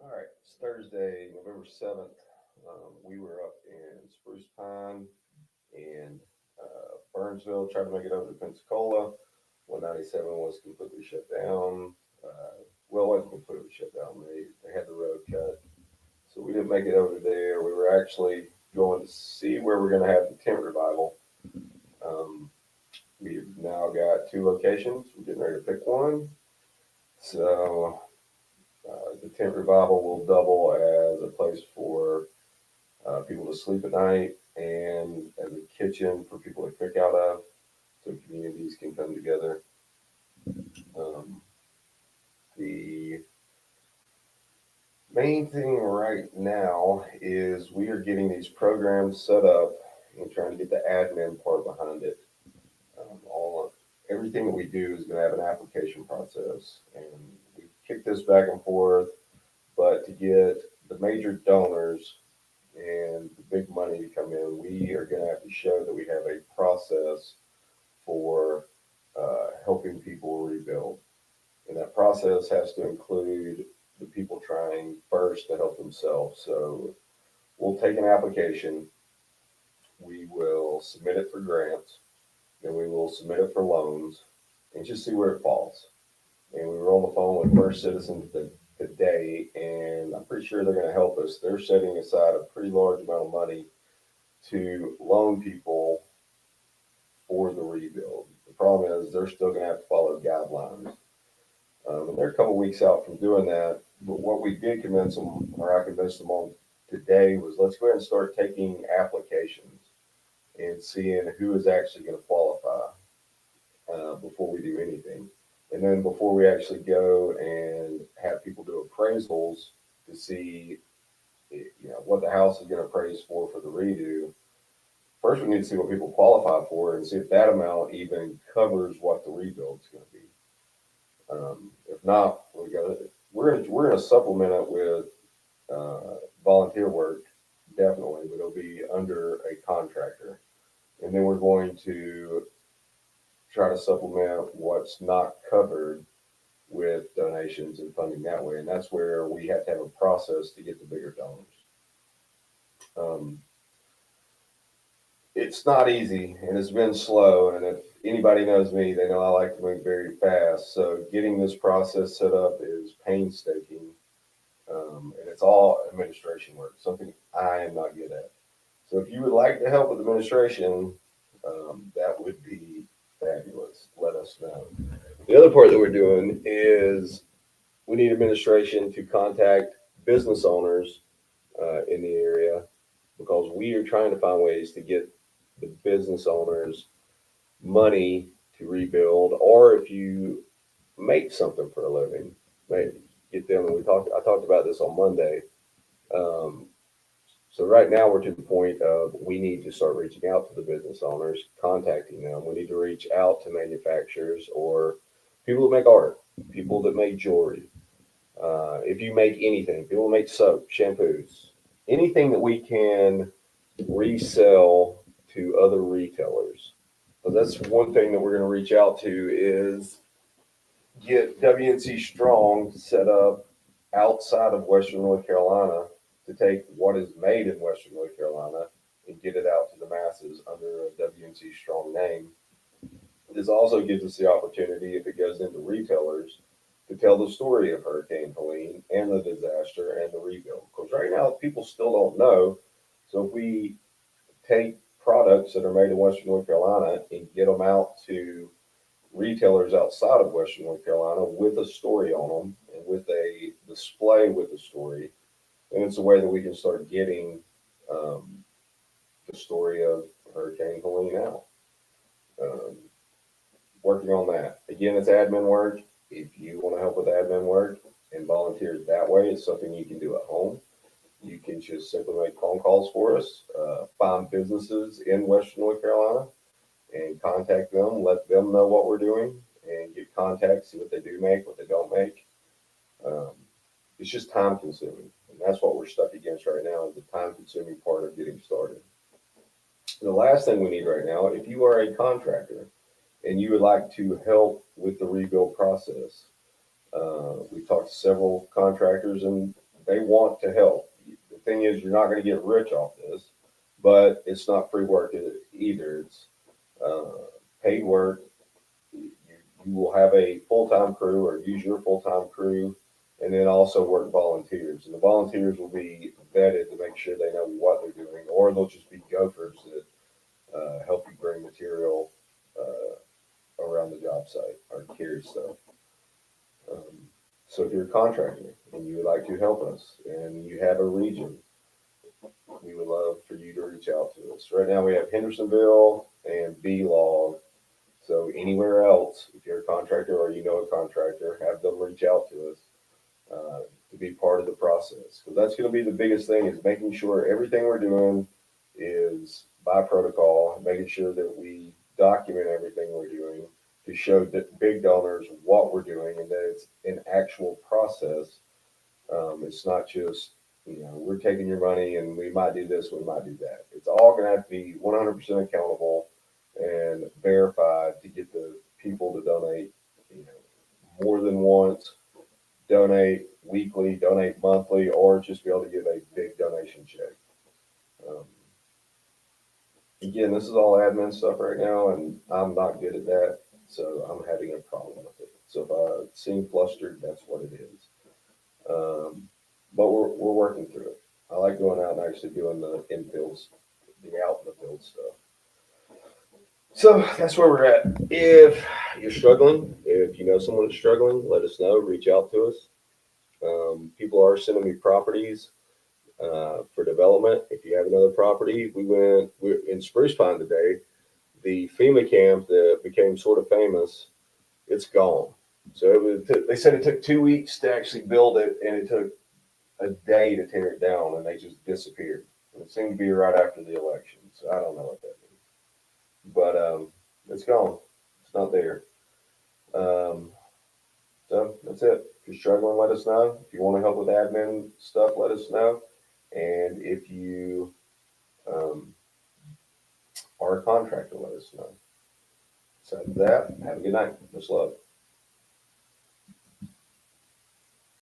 All right, it's Thursday, November 7th. We were up in Spruce Pine and Burnsville, tried to make it over to Pensacola. 197 was completely shut down. Well, it wasn't completely shut down. They had the road cut. So we didn't make it over there. We were actually going to see where we're going to have the tent revival. Um, we've now got two locations. We're getting ready to pick one. So the tent revival will double as a place for people to sleep at night and as a kitchen for people to cook out of, so communities can come together. Um, the main thing right now is we are getting these programs set up and trying to get the admin part behind it. All everything that we do is going to have an application process, and we kick this back and forth. But to get the major donors and the big money to come in, we are going to have to show that we have a process for helping people rebuild. And that process has to include the people trying first to help themselves. So we'll take an application, we will submit it for grants, then we will submit it for loans, and just see where it falls. And we were on the phone with First Citizens today, and I'm pretty sure they're going to help us. They're setting aside a pretty large amount of money to loan people for the rebuild. The problem is they're still going to have to follow guidelines. And they're a couple weeks out from doing that. But what we did convince them, or I convinced them on today, was let's go ahead and start taking applications and seeing who is actually going to qualify before we do anything. And then before we actually go and have people do appraisals to see, what the house is going to appraise for the redo. First, we need to see what people qualify for and see if that amount even covers what the rebuild's going to be. If not, we're gonna supplement it with volunteer work, definitely, but it'll be under a contractor, and then we're going to try to supplement what's not covered with donations and funding that way, and that's where we have to have a process to get the bigger donors. Um, it's not easy, and it's been slow, and if anybody knows me, they know I like to move very fast. So getting this process set up is painstaking, and it's all administration work, something I am not good at. So if you would like to help with administration, that would be fabulous. Let us know. The other part that we're doing is we need administration to contact business owners in the area because we are trying to find ways to get the business owners money to rebuild, or if you make something for a living, maybe get them. And I talked about this on Monday. Um, so right now we're to the point of we need to start reaching out to the business owners, contacting them. We need to reach out to manufacturers or people that make art, people that make jewelry. If you make anything, people make soap, shampoos, anything that we can resell to other retailers. So that's one thing that we're going to reach out to is get WNC Strong set up outside of Western North Carolina to take what is made in Western North Carolina and get it out to the masses under a WNC Strong name. This also gives us the opportunity, if it goes into retailers, to tell the story of Hurricane Helene and the disaster and the rebuild. Because right now, people still don't know. So if we take products that are made in Western North Carolina and get them out to retailers outside of Western North Carolina with a story on them and with a display with a story, and it's a way that we can start getting um, the story of Hurricane Helene out. Um, Working on that. Again, it's admin work. If you want to help with admin work and volunteer that way, it's something you can do at home. You can just simply make phone calls for us, find businesses in Western North Carolina and contact them, let them know what we're doing, and get contacts, see what they do make, what they don't make. Um, it's just time consuming, and that's what we're stuck against right now is the time consuming part of getting started. The last thing we need right now, if you are a contractor and you would like to help with the rebuild process, we've talked to several contractors, and they want to help. The thing is, you're not going to get rich off this, but it's not free work either. It's uh, paid work. You will have a full time crew or use your full time crew, and then also work volunteers. And the volunteers will be vetted to make sure they know what they're doing, or they'll just be gophers that help you bring material around the job site or carry stuff. Um, so if you're a contractor and you would like to help us and you have a region, we would love for you to reach out to us. Right now we have Hendersonville and B-Log. So anywhere else, if you're a contractor or you know a contractor, have them reach out to us to be part of the process. Because that's going to be the biggest thing is making sure everything we're doing is by protocol, making sure that we document everything we're doing to show that big donors what we're doing and that it's an actual process. It's not just, we're taking your money and we might do this, we might do that. It's all going to have to be 100% accountable and verified to get the people to donate, more than once, donate weekly, donate monthly, or just be able to give a big donation check. Um, Again, this is all admin stuff right now, and I'm not good at that, so I'm having a problem with it. So if I seem flustered, that's what it is. Um, but we're working through it. I like going out and actually doing the infields, the out in the field stuff. So that's where we're at. If you're struggling, if you know someone that's struggling, let us know. Reach out to us. People are sending me properties for development. If you have another property, we're in Spruce Pine today. The FEMA camp that became sort of famous, it's gone. So they said it took 2 weeks to actually build it, and it took a day to tear it down, and they just disappeared. And it seemed to be right after the election. So I don't know what that means, but it's gone. It's not there. Um, so that's it. If you're struggling, let us know. If you want to help with admin stuff, let us know. And if you um, are a contractor, let us know. So that, have a good night. Much love.